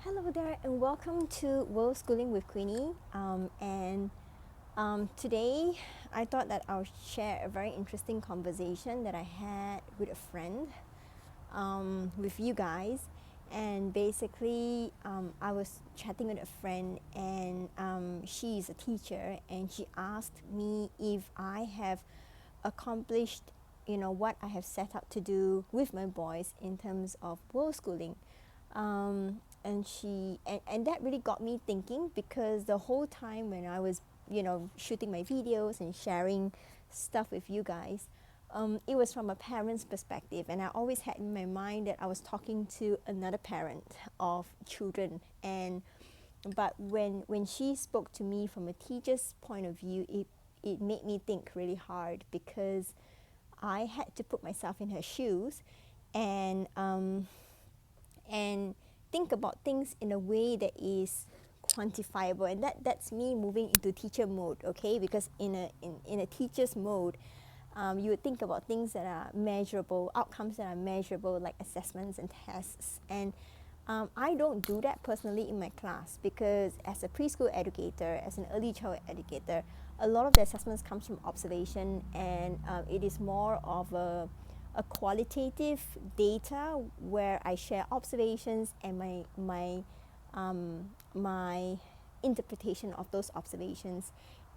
Hello there, and welcome to World Schooling with Queenie. Today, I thought that I'll share a very interesting conversation that I had with a friend, with you guys. And basically, I was chatting with a friend, and she's a teacher, and she asked me if I have accomplished, what I have set out to do with my boys in terms of world schooling. And that really got me thinking, because the whole time when I was shooting my videos and sharing stuff with you guys, it was from a parent's perspective, and I always had in my mind that I was talking to another parent of children. And but when she spoke to me from a teacher's point of view, it made me think really hard, because I had to put myself in her shoes, and and think about things in a way that is quantifiable. And that's me moving into teacher mode, okay? Because in a teacher's mode, you would think about things that are measurable, outcomes that are measurable, like assessments and tests. And I don't do that personally in my class, because as a preschool educator, as an early child educator, a lot of the assessments comes from observation, and it is more of a qualitative data where I share observations and my interpretation of those observations.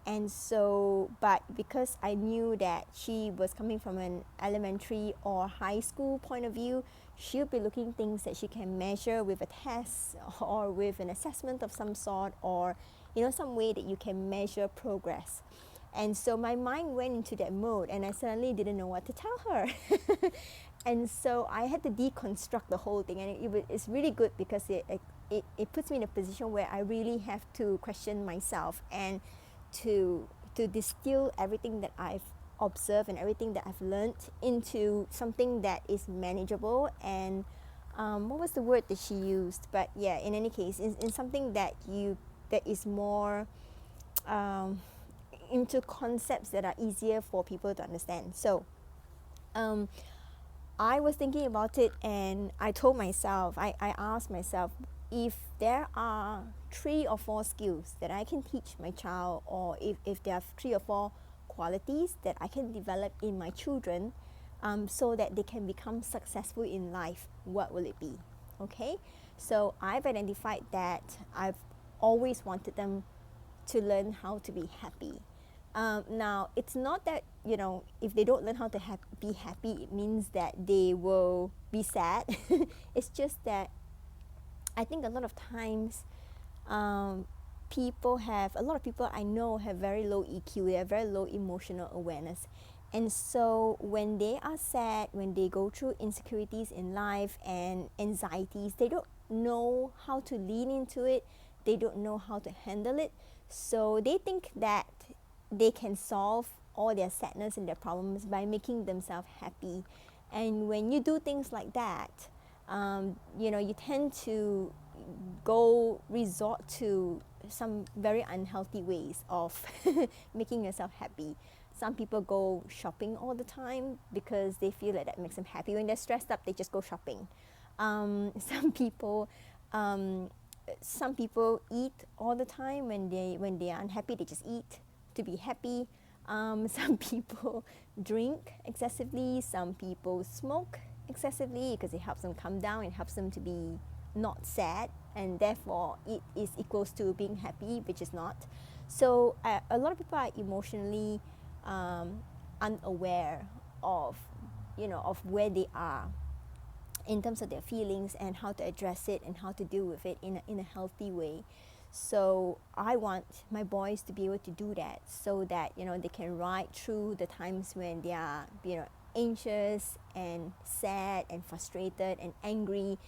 And so, but because I knew that she was coming from an elementary or high school point of view, she'll be looking things that she can measure with a test or with an assessment of some sort, or some way that you can measure progress. And so my mind went into that mode, and I suddenly didn't know what to tell her. And so I had to deconstruct the whole thing, and it's really good, because it puts me in a position where I really have to question myself, and to distill everything that I've observed and everything that I've learned into something that is manageable. And what was the word that she used? But yeah, in any case, in something that is more um, into concepts that are easier for people to understand. So um, I was thinking about it, and I told myself, I asked myself, if there are 3 or 4 skills that I can teach my child, or if there are 3 or 4 qualities that I can develop in my children, so that they can become successful in life, what will it be? Okay, so I've identified that I've always wanted them to learn how to be happy. Now, it's not that, if they don't learn how to be happy, it means that they will be sad. It's just that I think a lot of times, um, a lot of people I know have very low EQ, they have very low emotional awareness. And so when they are sad, when they go through insecurities in life and anxieties, they don't know how to lean into it, they don't know how to handle it. So they think that they can solve all their sadness and their problems by making themselves happy. And when you do things like that, you tend to resort to some very unhealthy ways of making yourself happy. Some people go shopping all the time because they feel that makes them happy. When they're stressed up, they just go shopping. Um, some people, um, some people eat all the time. When they are unhappy, they just eat to be happy. Some people drink excessively. Some people smoke excessively because it helps them calm down. It helps them to be not sad, and therefore it is equals to being happy, which is not. So a lot of people are emotionally um, unaware of of where they are in terms of their feelings, and how to address it and how to deal with it in a healthy way. So I want my boys to be able to do that, so that they can ride through the times when they are anxious and sad and frustrated and angry,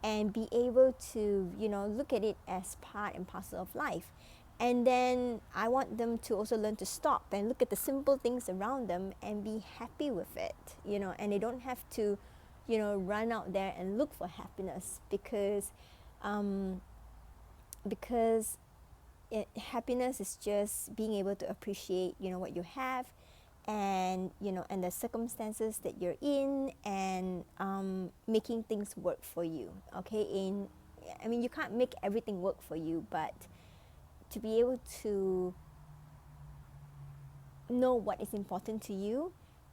and be able to look at it as part and parcel of life. And then I want them to also learn to stop and look at the simple things around them and be happy with it, and they don't have to run out there and look for happiness, um, because happiness is just being able to appreciate what you have, and and the circumstances that you're in, and making things work for you, okay, I mean, you can't make everything work for you, but to be able to know what is important to you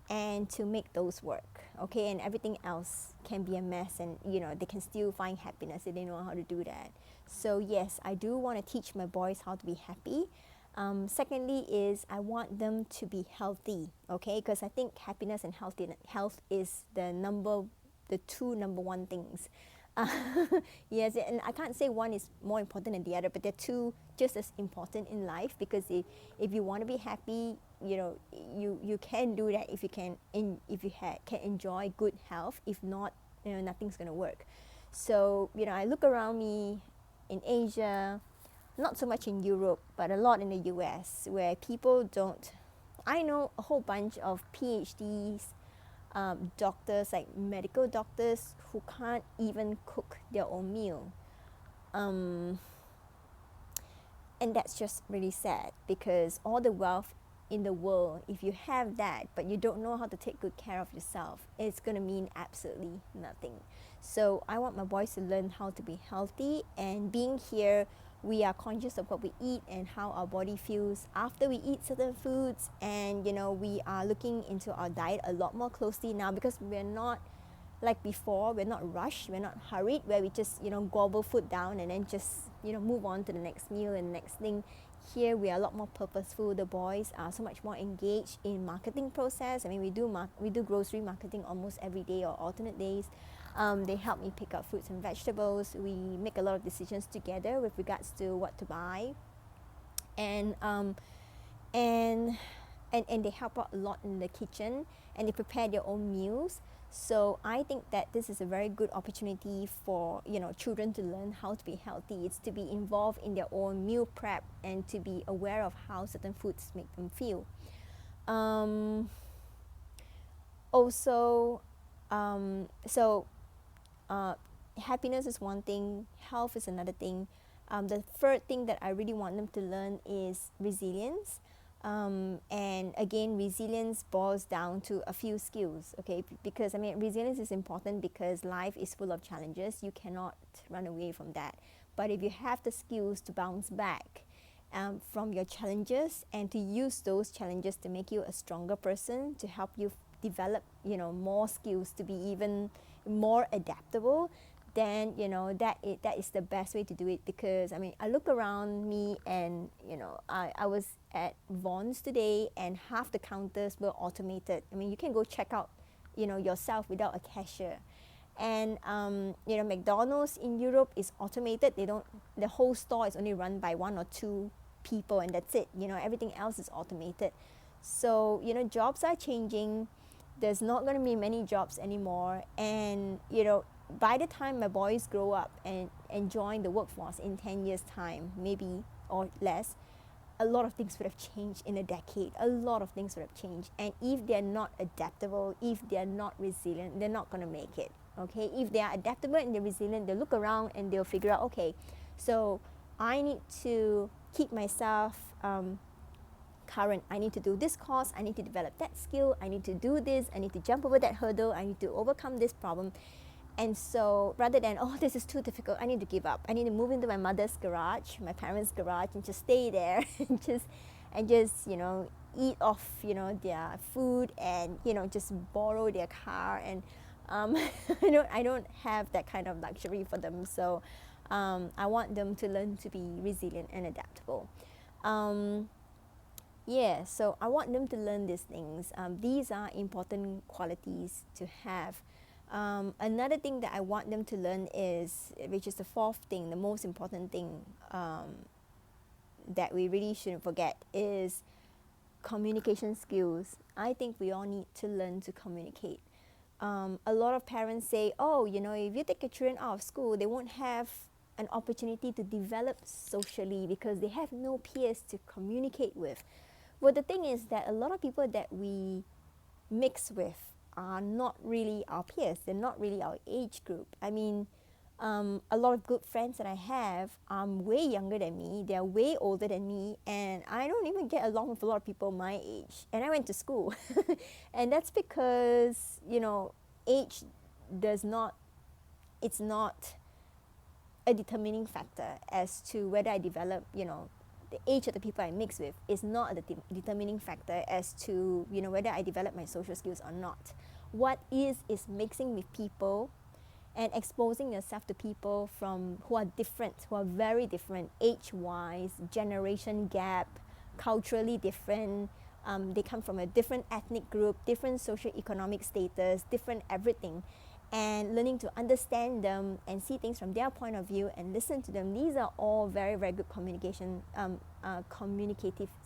and to make those work, okay? And everything else can be a mess, and they can still find happiness if they know how to do that. So yes, I do want to teach my boys how to be happy. Secondly is I want them to be healthy, okay? Because I think happiness and health is the two number one things. uh, yes, and I can't say one is more important than the other, but they're two just as important in life, because if you want to be happy, you can do that if you can enjoy good health. If not, nothing's going to work. So I look around me in Asia, not so much in Europe, but a lot in the US, where people don't. I know a whole bunch of PhDs, doctors, like medical doctors, who can't even cook their own meal. And that's just really sad, because all the wealth in the world, if you have that but you don't know how to take good care of yourself, it's going to mean absolutely nothing. So I want my boys to learn how to be healthy, and being here, we are conscious of what we eat and how our body feels after we eat certain foods. And we are looking into our diet a lot more closely now, because we're not like before. We're not rushed, we're not hurried, where we just gobble food down and then just move on to the next meal and next thing. Here we are a lot more purposeful. The boys are so much more engaged in marketing process. I mean, we do grocery marketing almost every day or alternate days. They help me pick up fruits and vegetables. We make a lot of decisions together with regards to what to buy, and and they help out a lot in the kitchen, and they prepare their own meals. So I think that this is a very good opportunity for children to learn how to be healthy. It's to be involved in their own meal prep and to be aware of how certain foods make them feel. Also, so happiness is one thing, health is another thing. The third thing that I really want them to learn is resilience. And again, resilience boils down to a few skills, okay? Because resilience is important because life is full of challenges. You cannot run away from that. But if you have the skills to bounce back from your challenges, and to use those challenges to make you a stronger person, to help you develop more skills to be even more adaptable, then that is the best way to do it. Because I look around me, and I was at Vons today, and half the counters were automated. You can go check out yourself without a cashier. And McDonald's in Europe is automated. The whole store is only run by one or two people, and that's it. Everything else is automated. So jobs are changing. There's not going to be many jobs anymore, and by the time my boys grow up and join the workforce in 10 years time, maybe, or less, a lot of things would have changed in a decade. A lot of things would have changed. And if they're not adaptable, if they're not resilient, they're not going to make it, okay? If they are adaptable and they're resilient, they'll look around and they'll figure out, okay, so I need to keep myself current. I need to do this course, I need to develop that skill, I need to do this, I need to jump over that hurdle, I need to overcome this problem. And so rather than, oh, this is too difficult, I need to give up, I need to move into my mother's garage, my parents' garage, and just stay there and just eat off their food, and just borrow their car. And I don't have that kind of luxury for them. So I want them to learn to be resilient and adaptable. So I want them to learn these things. These are important qualities to have. Another thing that I want them to learn is, which is the fourth thing, the most important thing that we really shouldn't forget, is communication skills. I think we all need to learn to communicate. A lot of parents say, oh, if you take your children out of school, they won't have an opportunity to develop socially because they have no peers to communicate with. Well, the thing is that a lot of people that we mix with are not really our peers. They're not really our age group. A lot of good friends that I have are way younger than me. They're way older than me, and I don't even get along with a lot of people my age. And I went to school. And that's because, age it's not a determining factor as to whether I develop, you know, the age of the people I mix with is not a determining factor as to, you know, whether I develop my social skills or not. What is mixing with people and exposing yourself to people from who are different, who are very different, age-wise, generation gap, culturally different. They come from a different ethnic group, different socio-economic status, different everything. And learning to understand them and see things from their point of view and listen to them. These are all very, very good communicative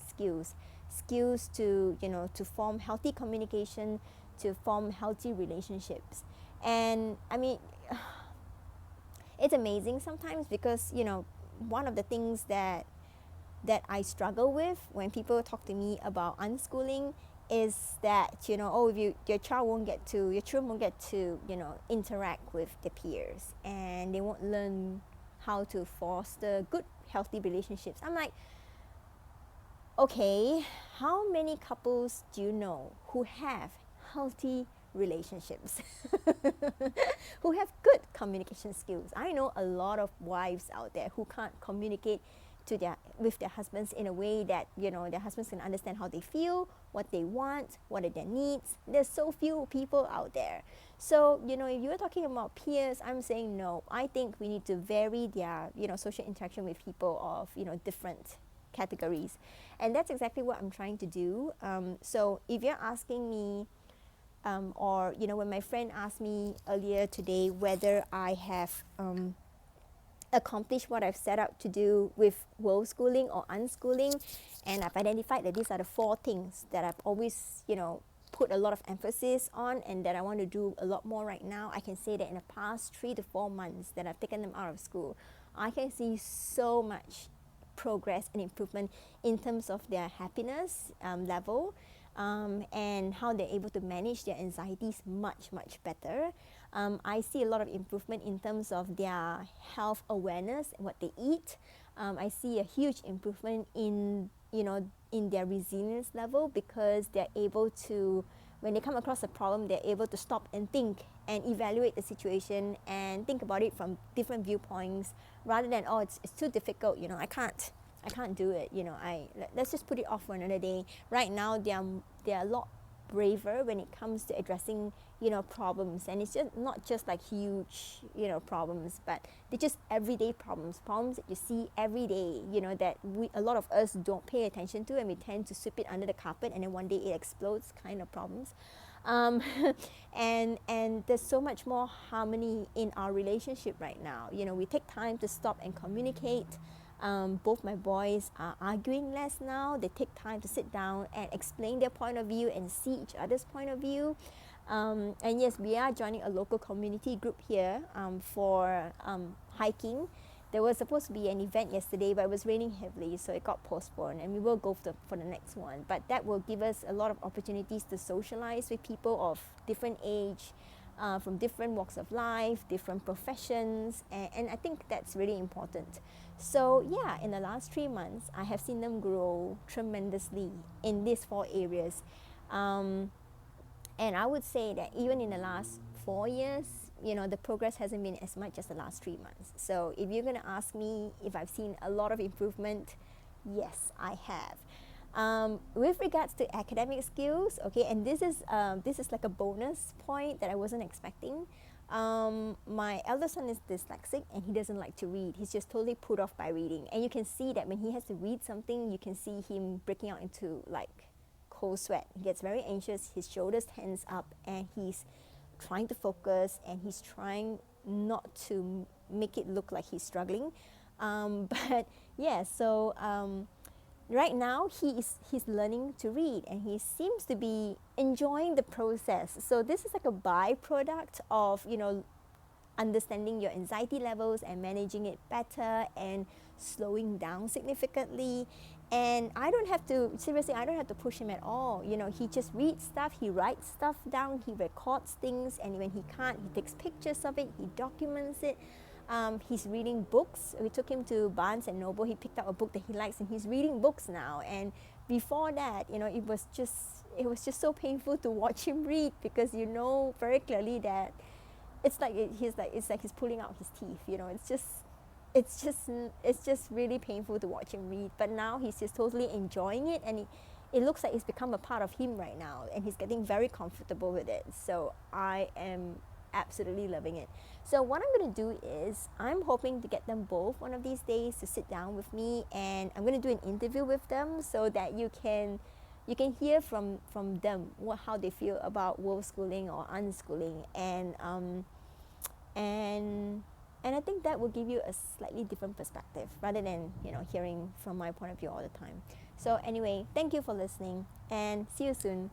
skills. Skills to, you know, to form healthy communication, to form healthy relationships. And I mean, it's amazing sometimes because, you know, one of the things that I struggle with when people talk to me about unschooling is that, you know, oh, if your children won't get to, you know, interact with their peers, and they won't learn how to foster good, healthy relationships. I'm like, okay, how many couples do you know who have healthy relationships, who have good communication skills? I know a lot of wives out there who can't communicate with their husbands in a way that, you know, their husbands can understand how they feel, what they want, what are their needs. There's so few people out there. So, you know, if you're talking about peers, I'm saying no. I think we need to vary their, you know, social interaction with people of, you know, different categories. And that's exactly what I'm trying to do. So if you're asking me, or, you know, when my friend asked me earlier today whether I have accomplished what I've set out to do with world schooling or unschooling, and I've identified that these are the 4 things that I've always, you know, put a lot of emphasis on and that I want to do a lot more right now. I can say that in the past 3 to 4 months that I've taken them out of school, I can see so much progress and improvement in terms of their happiness level, and how they're able to manage their anxieties much, much better. I see a lot of improvement in terms of their health awareness and what they eat. I see a huge improvement in, you know, in their resilience level, because they're able to, when they come across a problem, they're able to stop and think and evaluate the situation and think about it from different viewpoints, rather than, oh, it's too difficult, you know, I can't do it, you know, let's just put it off for another day. Right now they're a lot braver when it comes to addressing, you know, problems. And it's just not just like huge, you know, problems, but they're just everyday problems that you see every day, you know, that a lot of us don't pay attention to, and we tend to sweep it under the carpet, and then one day it explodes kind of problems. And there's so much more harmony in our relationship right now. You know, we take time to stop and communicate. Both my boys are arguing less now. They take time to sit down and explain their point of view and see each other's point of view. And yes, we are joining a local community group here for hiking. There was supposed to be an event yesterday, but it was raining heavily, so it got postponed, and we will go for the next one. But that will give us a lot of opportunities to socialize with people of different age, from different walks of life, different professions, and I think that's really important. So yeah, in the last 3 months, I have seen them grow tremendously in these 4 areas. And I would say that even in the last 4 years, you know, the progress hasn't been as much as the last 3 months. So if you're going to ask me if I've seen a lot of improvement, yes, I have. With regards to academic skills, okay, and this is like a bonus point that I wasn't expecting. My elder son is dyslexic and he doesn't like to read. He's just totally put off by reading. And you can see that when he has to read something, you can see him breaking out into like cold sweat. He gets very anxious, his shoulders tense up, and he's trying to focus, and he's trying not to make it look like he's struggling. But yeah, so right now he's learning to read, and he seems to be enjoying the process. So this is like a byproduct of, you know, understanding your anxiety levels and managing it better and slowing down significantly. And I don't have to push him at all. You know, he just reads stuff, he writes stuff down, he records things, and when he can't, he takes pictures of it, he documents it. He's reading books. We took him to Barnes and Noble. He picked up a book that he likes, and he's reading books now. And before that, you know, it was just so painful to watch him read, because you know very clearly that it's like he's pulling out his teeth. You know, it's just it's just really painful to watch him read. But now he's just totally enjoying it, and it looks like it's become a part of him right now, and he's getting very comfortable with it. So I am absolutely loving it. So what I'm going to do is I'm hoping to get them both one of these days to sit down with me, and I'm going to do an interview with them so that you can hear from them how they feel about world schooling or unschooling, and and I think that will give you a slightly different perspective rather than hearing from my point of view all the time. So anyway, thank you for listening, and see you soon.